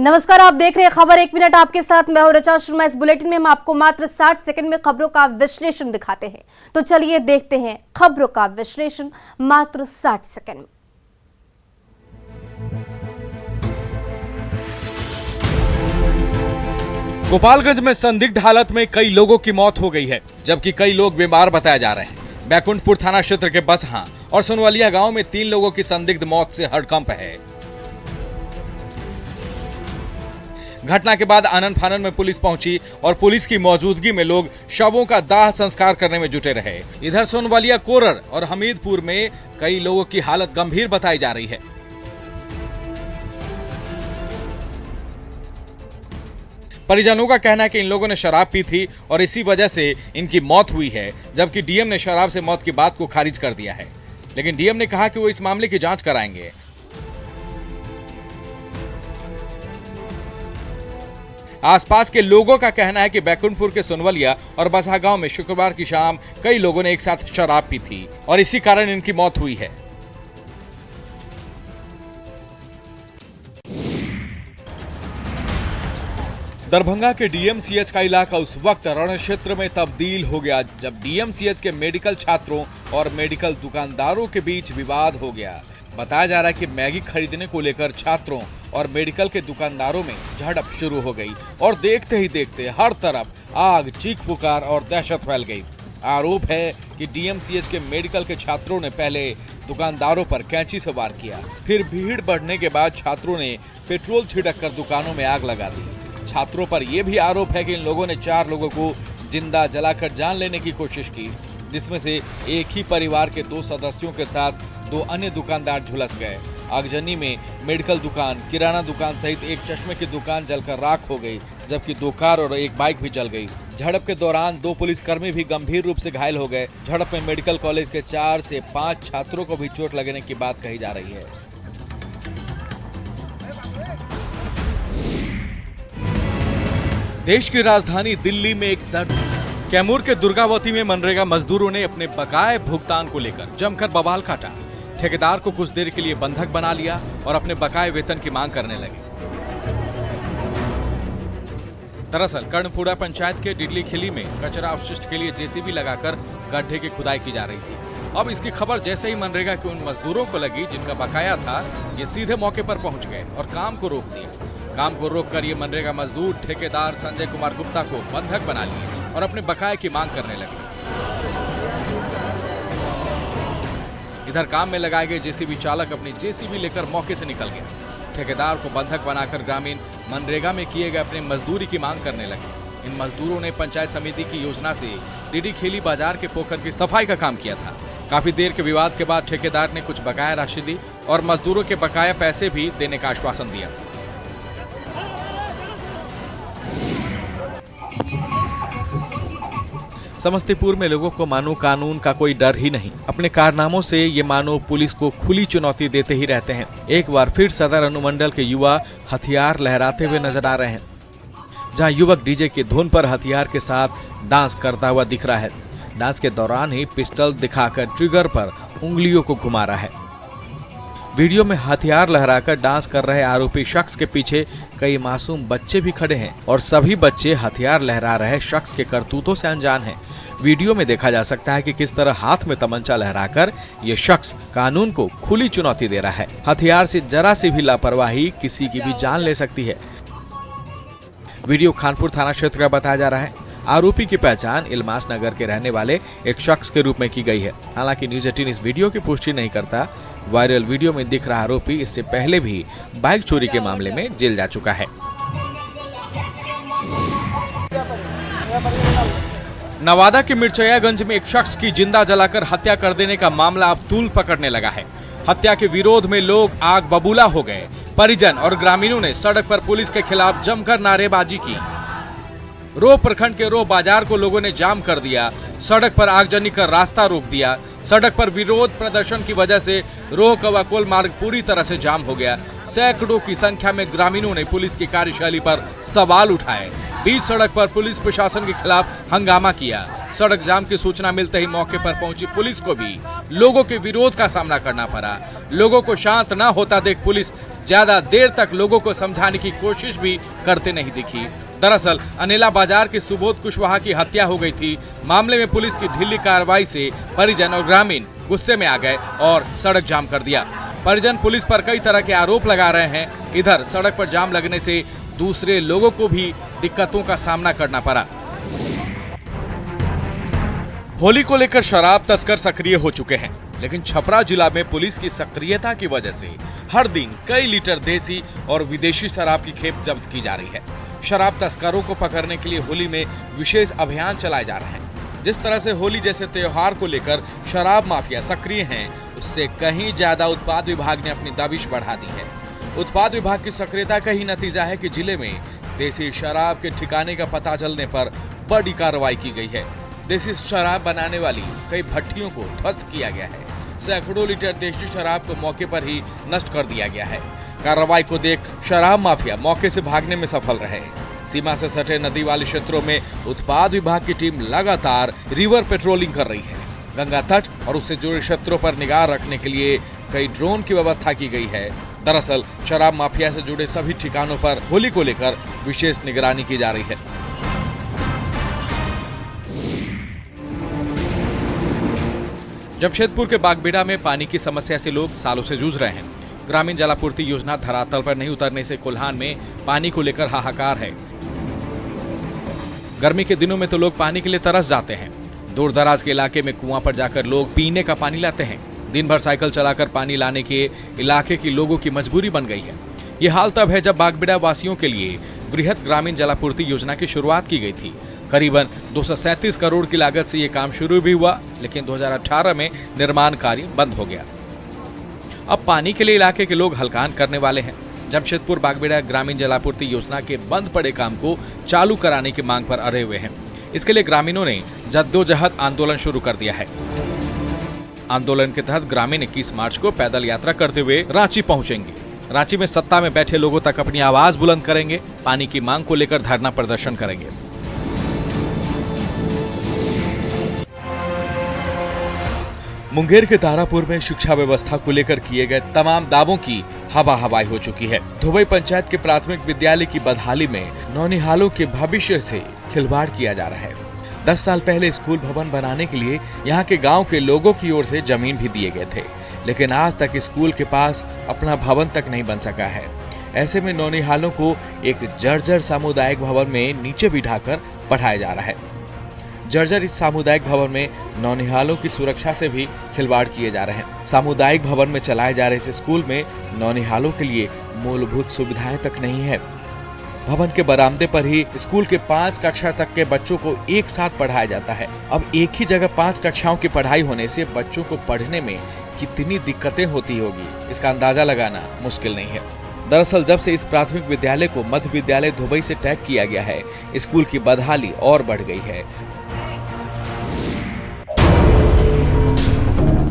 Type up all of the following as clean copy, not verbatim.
नमस्कार, आप देख रहे हैं खबर 1 मिनट। आपके साथ मैं हूं ऋचा शर्मा। इस बुलेटिन में हम आपको मात्र 60 सेकंड में खबरों का विश्लेषण दिखाते हैं। तो चलिए देखते हैं खबरों का विश्लेषण मात्र 60 सेकंड में। गोपालगंज में संदिग्ध हालत में कई लोगों की मौत हो गई है, जबकि कई लोग बीमार बताए जा रहे हैं। बैकुंठपुर थाना क्षेत्र के बसहा और सोनवलिया गांव में 3 लोगों की संदिग्ध मौत से हड़कंप है। घटना के बाद आनन फानन में पुलिस पहुंची और पुलिस की मौजूदगी में लोग शवों का दाह संस्कार करने में जुटे रहे। इधर सोनवलिया कोरर और हमीदपुर में कई लोगों की हालत गंभीर बताई जा रही है। परिजनों का कहना है कि इन लोगों ने शराब पी थी और इसी वजह से इनकी मौत हुई है, जबकि डीएम ने शराब से मौत की बात को खारिज कर दिया है। लेकिन डीएम ने कहा कि वो इस मामले की जांच कराएंगे। आसपास के लोगों का कहना है कि बैकुंठपुर के सोनवलिया और बसहा गांव में शुक्रवार की शाम कई लोगों ने एक साथ शराब पी थी और इसी कारण इनकी मौत हुई है। दरभंगा के डीएमसीएच का इलाका उस वक्त रण क्षेत्र में तब्दील हो गया जब डीएमसीएच के मेडिकल छात्रों और मेडिकल दुकानदारों के बीच विवाद हो गया। बताया जा रहा है कि मैगी खरीदने को लेकर छात्रों और मेडिकल के दुकानदारों में झड़प शुरू हो गई और देखते ही देखते हर तरफ आग, चीख पुकार और दहशत फैल गई। आरोप है कि डीएमसीएच के मेडिकल के छात्रों ने पहले दुकानदारों पर कैंची से वार किया, फिर भीड़ बढ़ने के बाद छात्रों ने पेट्रोल छिड़क कर दुकानों में आग लगा दी। छात्रों पर यह भी आरोप है कि इन लोगों ने 4 लोगों को जिंदा जलाकर जान लेने की कोशिश की, जिसमें से एक ही परिवार के 2 सदस्यों के साथ 2 अन्य दुकानदार झुलस गए। आगजनी में मेडिकल दुकान, किराना दुकान सहित एक चश्मे की दुकान जलकर राख हो गई, जबकि 2 कार और 1 बाइक भी जल गई। झड़प के दौरान 2 पुलिसकर्मी भी गंभीर रूप से घायल हो गए। झड़प में मेडिकल कॉलेज के 4 से 5 छात्रों को भी चोट लगने की बात कही जा रही है। देश की राजधानी दिल्ली में एक दर्द। कैमूर के दुर्गावती में मनरेगा मजदूरों ने अपने बकाये भुगतान को लेकर जमकर बवाल काटा। ठेकेदार को कुछ देर के लिए बंधक बना लिया और अपने बकाये वेतन की मांग करने लगे। दरअसल कर्णपुरा पंचायत के डिडली खिली में कचरा अवशिष्ट के लिए जेसीबी लगाकर गड्ढे की खुदाई की जा रही थी। अब इसकी खबर जैसे ही मनरेगा के उन मजदूरों को लगी जिनका बकाया था, ये सीधे मौके पर पहुंच गए और काम को रोक दिया। काम को रोककर ये मनरेगा मजदूर ठेकेदार संजय कुमार गुप्ता को बंधक बना लिए और अपने बकाये की मांग करने लगे। इधर काम में लगाए गए जेसीबी चालक अपनी जेसीबी लेकर मौके से निकल गया। ठेकेदार को बंधक बनाकर ग्रामीण मनरेगा में किए गए अपने मजदूरी की मांग करने लगे। इन मजदूरों ने पंचायत समिति की योजना से डीडी खेली बाजार के पोखर की सफाई का काम किया था। काफी देर के विवाद के बाद ठेकेदार ने कुछ बकाया राशि दी और मजदूरों के बकाया पैसे भी देने का आश्वासन दिया। समस्तीपुर में लोगों को मानो कानून का कोई डर ही नहीं। अपने कारनामों से ये मानो पुलिस को खुली चुनौती देते ही रहते हैं। एक बार फिर सदर अनुमंडल के युवा हथियार लहराते हुए नजर आ रहे हैं, जहां युवक डीजे की धुन पर हथियार के साथ डांस करता हुआ दिख रहा है। डांस के दौरान ही पिस्टल दिखाकर ट्रिगर पर उंगलियों को घुमा रहा है। वीडियो में हथियार लहराकर डांस कर रहे आरोपी शख्स के पीछे कई मासूम बच्चे भी खड़े हैं और सभी बच्चे हथियार लहरा रहे शख्स के करतूतों से अनजान हैं। वीडियो में देखा जा सकता है कि किस तरह हाथ में तमंचा लहराकर ये शख्स कानून को खुली चुनौती दे रहा है। हथियार से जरा सी भी लापरवाही किसी की भी जान ले सकती है। वीडियो खानपुर थाना क्षेत्र का बताया जा रहा है। आरोपी की पहचान इल्मास नगर के रहने वाले एक शख्स के रूप में की गई है। हालांकि न्यूज़ 18 इस वीडियो की पुष्टि नहीं करता। वायरल वीडियो में दिख रहा आरोपी इससे पहले भी बाइक चोरी के मामले में जेल जा चुका है। नवादा के मिर्चयागंज में एक शख्स की जिंदा जलाकर हत्या कर देने का मामला अब तूल पकड़ने लगा है। हत्या के विरोध में लोग आग बबूला हो गए। परिजन और ग्रामीणों ने सड़क पर पुलिस के खिलाफ जमकर नारेबाजी की। रो प्रखंड के रो बाजार को लोगों ने जाम कर दिया। सड़क पर आगजनी कर रास्ता रोक दिया। सड़क पर विरोध प्रदर्शन की वजह से रो कवाकोल मार्ग पूरी तरह से जाम हो गया। सैकड़ों की संख्या में ग्रामीणों ने पुलिस की कार्यशैली पर सवाल उठाए। बीच सड़क पर पुलिस प्रशासन के खिलाफ हंगामा किया। सड़क जाम की सूचना मिलते ही मौके पर पहुंची पुलिस को भी लोगों के विरोध का सामना करना पड़ा। लोगों को शांत न होता देख पुलिस ज्यादा देर तक लोगों को समझाने की कोशिश भी करते नहीं दिखी। दरअसल अनिला बाजार की सुबोध कुशवाहा की हत्या हो गई थी। मामले में पुलिस की ढीली कार्रवाई से परिजन और ग्रामीण गुस्से में आ गए और सड़क जाम कर दिया। परिजन पुलिस पर कई तरह के आरोप लगा रहे हैं। इधर सड़क पर जाम लगने से दूसरे लोगों को भी दिक्कतों का सामना करना पड़ा। होली को लेकर शराब तस्कर सक्रिय हो चुके हैं, लेकिन छपरा जिला में पुलिस की सक्रियता की वजह से हर दिन कई लीटर देसी और विदेशी शराब की खेप जब्त की जा रही है। शराब तस्करों को पकड़ने के लिए होली में विशेष अभियान चलाए जा रहे हैं। जिस तरह से होली जैसे त्योहार को लेकर शराब माफिया सक्रिय हैं, उससे कहीं ज्यादा उत्पाद विभाग ने अपनी दबिश बढ़ा दी है। उत्पाद विभाग की सक्रियता का ही नतीजा है कि जिले में देसी शराब के ठिकाने का पता चलने पर बड़ी कार्रवाई की गई है। देसी शराब बनाने वाली कई भट्टियों को ध्वस्त किया गया है। सैकड़ों लीटर देसी शराब को मौके पर ही नष्ट कर दिया गया है। कार्रवाई को देख शराब माफिया मौके से भागने में सफल रहे। सीमा से सटे नदी वाले क्षेत्रों में उत्पाद विभाग की टीम लगातार रिवर पेट्रोलिंग कर रही है। गंगा तट और उससे जुड़े क्षेत्रों पर निगाह रखने के लिए कई ड्रोन की व्यवस्था की गई है। दरअसल शराब माफिया से जुड़े सभी ठिकानों पर होली को लेकर विशेष निगरानी की जा रही है। जमशेदपुर के बागबेड़ा में पानी की समस्या से लोग सालों से जूझ रहे हैं। ग्रामीण जलापूर्ति योजना धरातल पर नहीं उतरने से कोल्हान में पानी को लेकर हाहाकार है। गर्मी के दिनों में तो लोग पानी के लिए तरस जाते हैं। दूर दराज के इलाके में कुआं पर जाकर लोग पीने का पानी लाते हैं। दिन भर साइकिल चलाकर पानी लाने के इलाके के लोगों की मजबूरी बन गई है। ये हाल तब है जब बागबेड़ा वासियों के लिए बृहत ग्रामीण जलापूर्ति योजना की शुरुआत की गई थी। करीबन 237 करोड़ की लागत से ये काम शुरू भी हुआ, लेकिन 2018 में निर्माण कार्य बंद हो गया। अब पानी के लिए इलाके के लोग हलकान करने वाले हैं। जमशेदपुर बागबेड़ा ग्रामीण जलापूर्ति योजना के बंद पड़े काम को चालू कराने की मांग पर अड़े हुए हैं। इसके लिए ग्रामीणों ने जद्दोजहद आंदोलन शुरू कर दिया है। आंदोलन के तहत ग्रामीण 21 मार्च को पैदल यात्रा करते हुए रांची पहुंचेंगे। रांची में सत्ता में बैठे लोगों तक अपनी आवाज बुलंद करेंगे। पानी की मांग को लेकर धरना प्रदर्शन करेंगे। मुंगेर के तारापुर में शिक्षा व्यवस्था को लेकर किए गए तमाम दावों की हवा हवाई हो चुकी है। धुबई पंचायत के प्राथमिक विद्यालय की बदहाली में नौनिहालों के भविष्य से खिलवाड़ किया जा रहा है। 10 साल पहले स्कूल भवन बनाने के लिए यहाँ के गांव के लोगों की ओर से जमीन भी दिए गए थे, लेकिन आज तक स्कूल के पास अपना भवन तक नहीं बन सका है। ऐसे में नौनिहालों को एक जर्जर सामुदायिक भवन में नीचे बिठाकर पढ़ाया जा रहा है। जर्जर इस सामुदायिक भवन में नौनिहालों की सुरक्षा से भी खिलवाड़ किए जा रहे हैं। सामुदायिक भवन में चलाए जा रहे इस स्कूल में नौनिहालों के लिए मूलभूत सुविधाएं तक नहीं है। भवन के बरामदे पर ही स्कूल के 5 कक्षा तक के बच्चों को एक साथ पढ़ाया जाता है। अब एक ही जगह 5 कक्षाओं की पढ़ाई होने से बच्चों को पढ़ने में कितनी दिक्कतें होती होगी, इसका अंदाजा लगाना मुश्किल नहीं है। दरअसल जब से इस प्राथमिक विद्यालय को मध्य विद्यालय धुबई से टैग किया गया है, स्कूल की बदहाली और बढ़ गई है।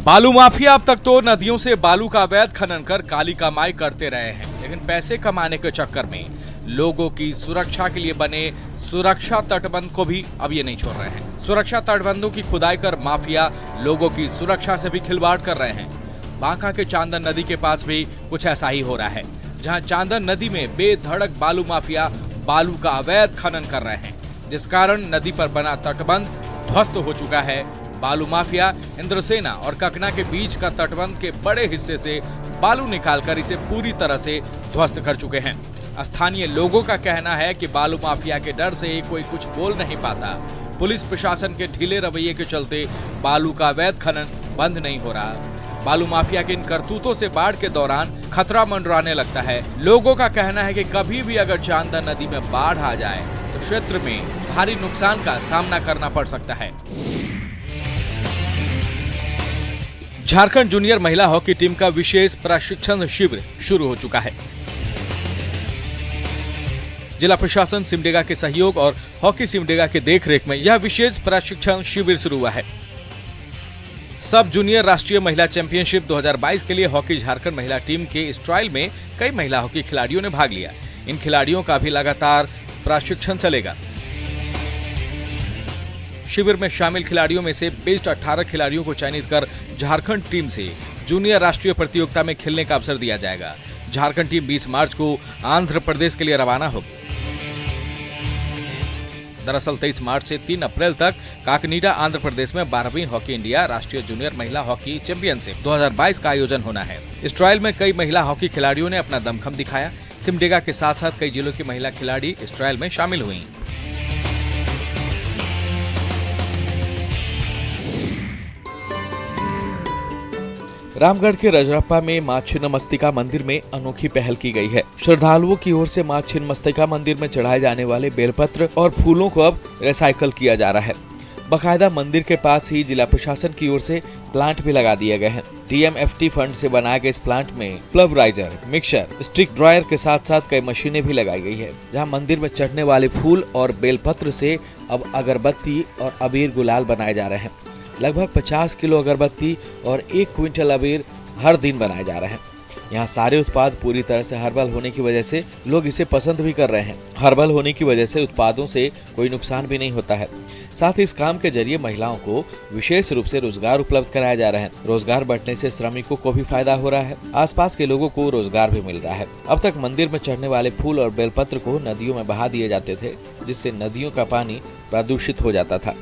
बालू माफिया अब तक तो नदियों से बालू का अवैध खनन कर काली कमाई करते रहे हैं, लेकिन पैसे कमाने के चक्कर में लोगों की सुरक्षा के लिए बने सुरक्षा तटबंध को भी अब ये नहीं छोड़ रहे हैं। सुरक्षा तटबंधों की खुदाई कर माफिया लोगों की सुरक्षा से भी खिलवाड़ कर रहे हैं। बांका के चांदन नदी के पास भी कुछ ऐसा ही हो रहा है, जहां चांदन नदी में बेधड़क बालू माफिया बालू का अवैध खनन कर रहे हैं, जिस कारण नदी पर बना तटबंध ध्वस्त हो चुका है। बालू माफिया इंद्रसेना और ककना के बीच का तटबंध के बड़े हिस्से से बालू निकालकर इसे पूरी तरह से ध्वस्त कर चुके हैं। स्थानीय लोगों का कहना है कि बालू माफिया के डर से कोई कुछ बोल नहीं पाता। पुलिस प्रशासन के ढीले रवैये के चलते बालू का अवैध खनन बंद नहीं हो रहा। बालू माफिया के इन करतूतों से बाढ़ के दौरान खतरा मंडराने लगता है। लोगों का कहना है कि कभी भी अगर चांदन नदी में बाढ़ आ जाए तो क्षेत्र में भारी नुकसान का सामना करना पड़ सकता है। झारखंड जूनियर महिला हॉकी टीम का विशेष प्रशिक्षण शिविर शुरू हो चुका है। जिला प्रशासन सिमडेगा के सहयोग और हॉकी सिमडेगा के देखरेख में यह विशेष प्रशिक्षण शिविर शुरू हुआ है। सब जूनियर राष्ट्रीय महिला चैंपियनशिप 2022 के लिए हॉकी झारखंड महिला टीम के इस ट्रायल में कई महिला हॉकी खिलाड़ियों ने भाग लिया। इन खिलाड़ियों का भी लगातार प्रशिक्षण चलेगा। शिविर में शामिल खिलाड़ियों में से बेस्ट 18 खिलाड़ियों को चयनित कर झारखंड टीम से जूनियर राष्ट्रीय प्रतियोगिता में खेलने का अवसर दिया जाएगा। झारखंड टीम 20 मार्च को आंध्र प्रदेश के लिए रवाना होगी। दरअसल 23 मार्च से 3 अप्रैल तक काकनीडा आंध्र प्रदेश में 12वीं हॉकी इंडिया राष्ट्रीय जूनियर महिला हॉकी चैंपियनशिप 2022 का आयोजन होना है। इस ट्रायल में कई महिला हॉकी खिलाड़ियों ने अपना दमखम दिखाया। सिमडेगा के साथ साथ कई जिलों की महिला खिलाड़ी इस ट्रायल में शामिल हुई। रामगढ़ के रजरप्पा में मां छिन्नमस्तिका मंदिर में अनोखी पहल की गई है। श्रद्धालुओं की ओर से मां छिन्नमस्तिका मंदिर में चढ़ाए जाने वाले बेलपत्र और फूलों को अब रिसाइकल किया जा रहा है। बकायदा मंदिर के पास ही जिला प्रशासन की ओर से प्लांट भी लगा दिए गए हैं। DMFT फंड से बनाए गए इस प्लांट में प्लवराइजर, मिक्सर, स्टिक ड्रायर के साथ साथ कई मशीनें भी लगाई गई है, जहां मंदिर में चढ़ने वाले फूल और बेलपत्र से अब अगरबत्ती और अबीर गुलाल बनाए जा रहे हैं। लगभग 50 किलो अगरबत्ती और 1 क्विंटल अबीर हर दिन बनाए जा रहे हैं। यहाँ सारे उत्पाद पूरी तरह से हर्बल होने की वजह से लोग इसे पसंद भी कर रहे हैं। हर्बल होने की वजह से उत्पादों से कोई नुकसान भी नहीं होता है। साथ ही इस काम के जरिए महिलाओं को विशेष रूप से रोजगार उपलब्ध कराया जा रहा है। रोजगार बढ़ने से श्रमिकों को भी फायदा हो रहा है। आसपास के लोगों को रोजगार भी मिल रहा है। अब तक मंदिर में चढ़ने वाले फूल और बेलपत्र को नदियों में बहा दिए जाते थे, जिससे नदियों का पानी प्रदूषित हो जाता था।